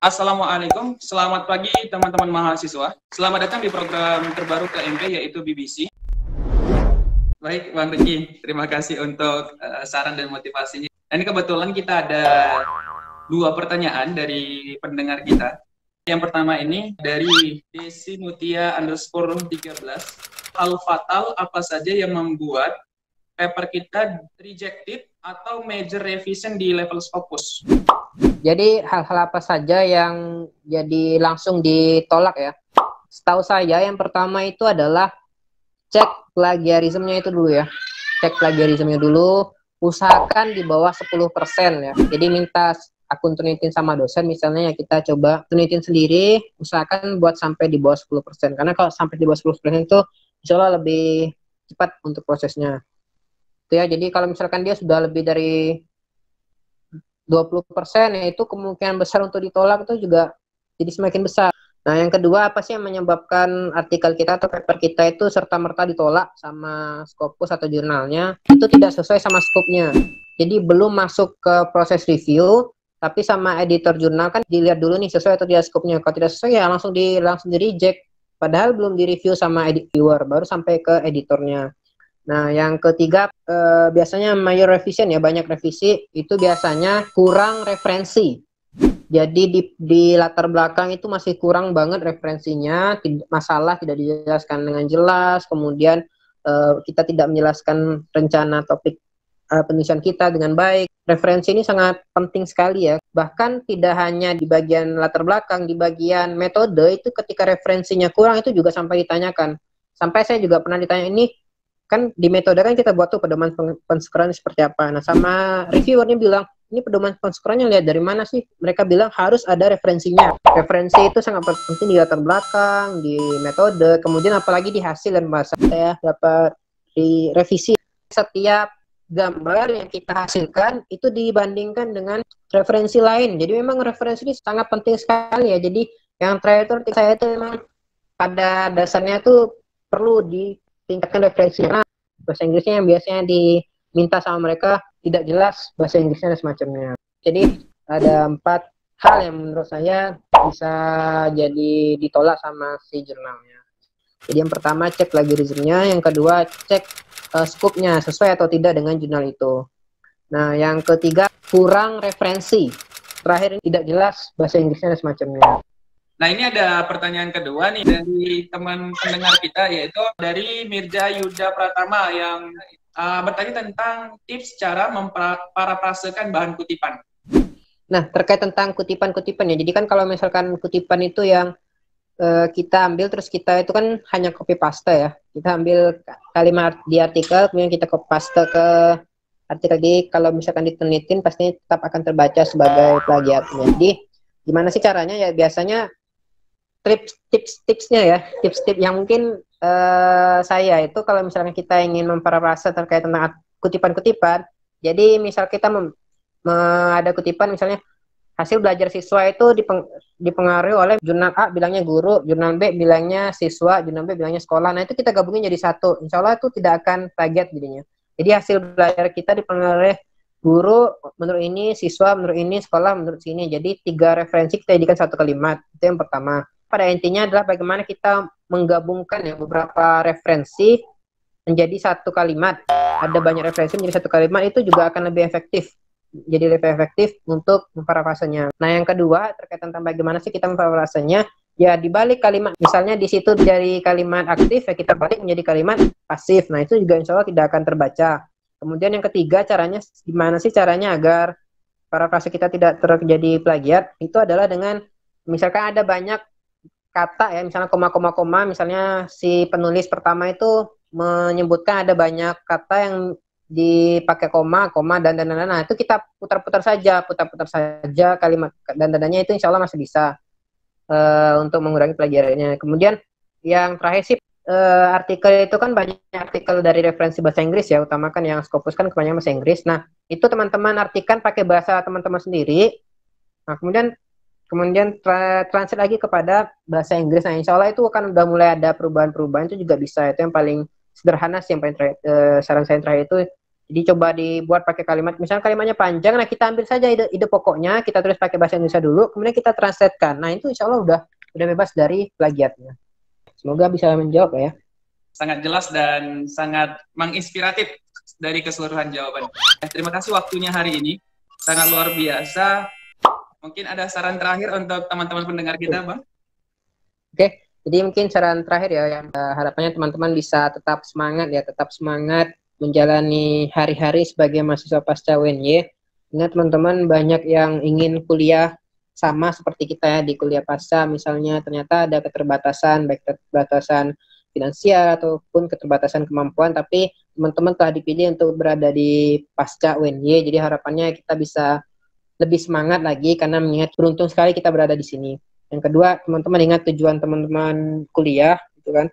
Assalamualaikum, selamat pagi teman-teman mahasiswa. Selamat datang di program terbaru KMP yaitu BBC. Baik, Bang Riki, terima kasih untuk saran dan motivasinya. Ini kebetulan kita ada dua pertanyaan dari pendengar kita. Yang pertama ini dari Desi Mutia _13. Hal fatal apa saja yang membuat paper kita rejected atau major revision di level Scopus? Jadi hal-hal apa saja yang jadi langsung ditolak ya? Setahu saya yang pertama itu adalah cek plagiarismenya itu dulu ya. Cek plagiarismenya dulu, usahakan di bawah 10% ya. Jadi minta akun tunitin sama dosen misalnya ya, kita coba tunitin sendiri, usahakan buat sampai di bawah 10%. Karena kalau sampai di bawah 10% itu insya Allah lebih cepat untuk prosesnya. Itu ya, jadi kalau misalkan dia sudah lebih dari 20%, ya itu kemungkinan besar untuk ditolak itu juga jadi semakin besar. Nah, yang kedua, apa sih yang menyebabkan artikel kita atau paper kita itu serta-merta ditolak sama Scopus atau jurnalnya? Itu tidak sesuai sama skopnya. Jadi belum masuk ke proses review, tapi sama editor jurnal kan dilihat dulu nih sesuai atau tidak skopnya. Kalau tidak sesuai ya langsung di reject. Padahal belum di review sama viewer, baru sampai ke editornya. Nah, yang ketiga, biasanya major revision ya, banyak revisi, itu biasanya kurang referensi. Jadi di latar belakang itu masih kurang banget referensinya, masalah tidak dijelaskan dengan jelas, kemudian kita tidak menjelaskan rencana topik penulisan kita dengan baik. Referensi ini sangat penting sekali ya, bahkan tidak hanya di bagian latar belakang, di bagian metode itu ketika referensinya kurang itu juga sampai ditanyakan. Sampai saya juga pernah ditanya, ini kan di metode kan kita buat tuh pedoman pensukuran seperti apa. Nah, sama reviewernya bilang, ini pedoman pensukurannya lihat dari mana sih? Mereka bilang harus ada referensinya. Referensi itu sangat penting di latar belakang, di metode, kemudian apalagi di hasil dan bahasa. Saya dapat di revisi setiap gambar yang kita hasilkan itu dibandingkan dengan referensi lain. Jadi memang referensi ini sangat penting sekali ya. Jadi yang terakhir itu saya itu memang pada dasarnya tuh perlu tingkatkan referensinya. Bahasa Inggrisnya yang biasanya diminta sama mereka tidak jelas bahasa Inggrisnya dan semacamnya. Jadi ada 4 hal yang menurut saya bisa jadi ditolak sama si jurnalnya. Jadi yang pertama cek plagiarismnya, yang kedua cek skupnya sesuai atau tidak dengan jurnal itu. Nah, yang ketiga kurang referensi. Terakhir tidak jelas bahasa Inggrisnya dan semacamnya. Nah, ini ada pertanyaan kedua nih dari teman pendengar kita, yaitu dari Mirza Yuda Pratama yang bertanya tentang tips cara memparafrasekan bahan kutipan. Nah, terkait tentang kutipan-kutipan ya, jadi kan kalau misalkan kutipan itu yang kita ambil terus kita itu kan hanya copy paste ya, kita ambil kalimat di artikel kemudian kita copy paste ke artikel. Jadi kalau misalkan ditenitin pastinya tetap akan terbaca sebagai plagiatnya. Jadi gimana sih caranya ya? Biasanya tips-tipsnya ya, tips-tips yang mungkin saya itu kalau misalnya kita ingin memparafrase terkait tentang kutipan-kutipan, jadi misal kita ada kutipan misalnya hasil belajar siswa itu dipengaruhi oleh jurnal A bilangnya guru, jurnal B bilangnya siswa, jurnal B bilangnya sekolah. Nah itu kita gabungin jadi satu, insya Allah itu tidak akan plagiat jadinya. Jadi hasil belajar kita dipengaruhi guru menurut ini, siswa menurut ini, sekolah menurut sini. Jadi 3 referensi kita jadikan satu kalimat. Itu yang pertama. Pada intinya adalah bagaimana kita menggabungkan ya beberapa referensi menjadi satu kalimat. Ada banyak referensi menjadi satu kalimat, itu juga akan lebih efektif. Jadi lebih efektif untuk memparafrasenya. Nah, yang kedua terkait tentang bagaimana sih kita memparafrasenya, ya dibalik kalimat. Misalnya di situ dari kalimat aktif ya kita balik menjadi kalimat pasif. Nah, itu juga insya Allah tidak akan terbaca. Kemudian yang ketiga, caranya gimana sih caranya agar parafrase kita tidak terjadi plagiat? Itu adalah dengan misalkan ada banyak kata ya, misalnya koma, misalnya si penulis pertama itu menyebutkan ada banyak kata yang dipakai koma, dan. Nah, itu kita putar-putar saja kalimat dan dananya, itu insya Allah masih bisa untuk mengurangi plagiarisnya. Kemudian yang terakhir sih, artikel itu kan banyak artikel dari referensi bahasa Inggris ya, utamakan yang Scopus kan kebanyakan bahasa Inggris. Nah, itu teman-teman artikan pakai bahasa teman-teman sendiri. Nah, kemudian translate lagi kepada bahasa Inggris. Nah, insya Allah itu akan udah mulai ada perubahan-perubahan, itu juga bisa. Itu yang paling sederhana sih, yang paling saran saya terakhir itu Jadi coba dibuat pakai kalimat, misalnya kalimatnya panjang, nah kita ambil saja ide pokoknya, kita tulis pakai bahasa Indonesia dulu, kemudian kita translatekan. Nah itu insya Allah udah bebas dari plagiatnya. Semoga bisa menjawab ya. Sangat jelas dan sangat menginspiratif dari keseluruhan jawaban. Terima kasih waktunya hari ini, sangat luar biasa. Mungkin ada saran terakhir untuk teman-teman pendengar kita, Bang? Oke, jadi mungkin saran terakhir ya, yang harapannya teman-teman bisa tetap semangat menjalani hari-hari sebagai mahasiswa pasca UNY. Ingat teman-teman, banyak yang ingin kuliah sama seperti kita ya di kuliah pasca, misalnya ternyata ada keterbatasan, baik keterbatasan finansial ataupun keterbatasan kemampuan, tapi teman-teman telah dipilih untuk berada di pasca UNY, jadi harapannya kita bisa lebih semangat lagi karena mengingat beruntung sekali kita berada di sini. Yang kedua, teman-teman ingat tujuan teman-teman kuliah, gitu kan,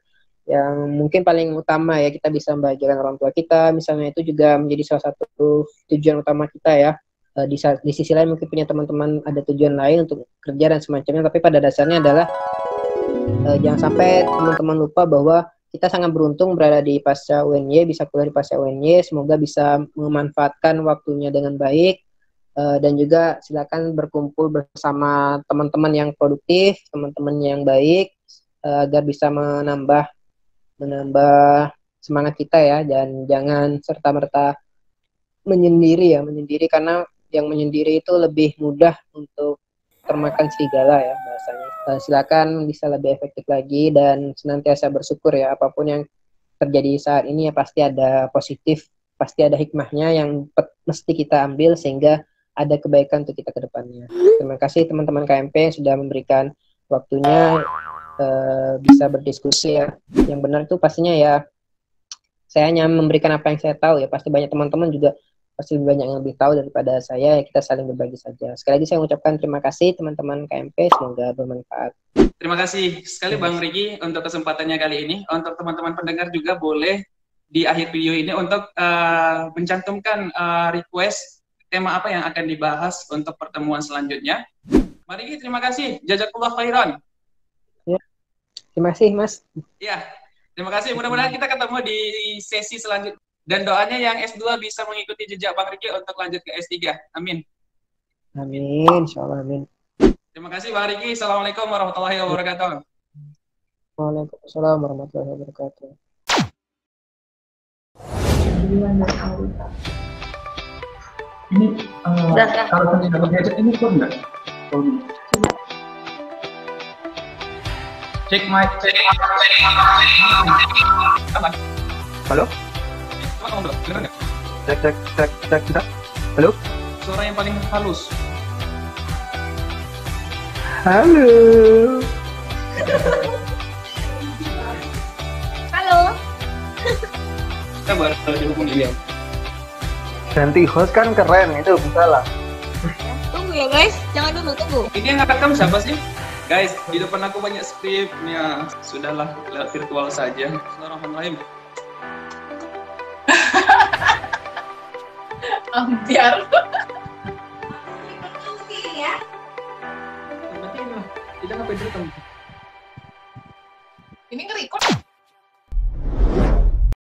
yang mungkin paling utama ya, kita bisa membahagiakan orang tua kita, misalnya itu juga menjadi salah satu tujuan utama kita ya. Di sisi lain mungkin punya teman-teman ada tujuan lain untuk kerja dan semacamnya, tapi pada dasarnya adalah jangan sampai teman-teman lupa bahwa kita sangat beruntung berada di pasca UNY, bisa kuliah di pasca UNY, semoga bisa memanfaatkan waktunya dengan baik, dan juga silakan berkumpul bersama teman-teman yang produktif, teman-teman yang baik, agar bisa menambah semangat kita ya, dan jangan serta-merta menyendiri karena yang menyendiri itu lebih mudah untuk termakan serigala ya bahasanya. Silakan bisa lebih efektif lagi dan senantiasa bersyukur ya, apapun yang terjadi saat ini ya pasti ada positif, pasti ada hikmahnya yang mesti kita ambil sehingga ada kebaikan untuk kita ke depannya. Terima kasih teman-teman KMP yang sudah memberikan waktunya, bisa berdiskusi ya. Yang benar itu pastinya ya, saya hanya memberikan apa yang saya tahu ya, pasti banyak teman-teman juga pasti banyak yang lebih tahu daripada saya, ya kita saling berbagi saja. Sekali lagi saya mengucapkan terima kasih teman-teman KMP, semoga bermanfaat. Terima kasih sekali Bang Riki untuk kesempatannya kali ini. Untuk teman-teman pendengar juga boleh di akhir video ini untuk mencantumkan request tema apa yang akan dibahas untuk pertemuan selanjutnya. Mari terima kasih. Jazakallah khairan. Ya. Terima kasih, Mas. Ya, terima kasih. Mudah-mudahan kita ketemu di sesi selanjutnya. Dan doanya yang S2 bisa mengikuti jejak Bang Riki untuk lanjut ke S3. Amin. Amin, insyaallah amin. Terima kasih Bang Riki. Assalamualaikum warahmatullahi wabarakatuh. Waalaikumsalam warahmatullahi wabarakatuh. Ini kalau tadi dalam headset ini pun enggak? Cek mic. Apa? Halo? Coba kamu dulu, dengar nggak? Cek kita. Halo? Suara yang paling halus. Halo. Halo. Kita baru dihubungi dia. Ganti host kan keren, itu bisa lah. Tunggu ya guys, jangan dulu, tunggu. Ini yang ngerekam siapa sih? Guys, di depan aku banyak skripnya. Sudahlah, lewat virtual saja. Bismillahirrahmanirrahim. Biar. Berarti ini lah. Kita ngapain dulu kamu? Ini nge-record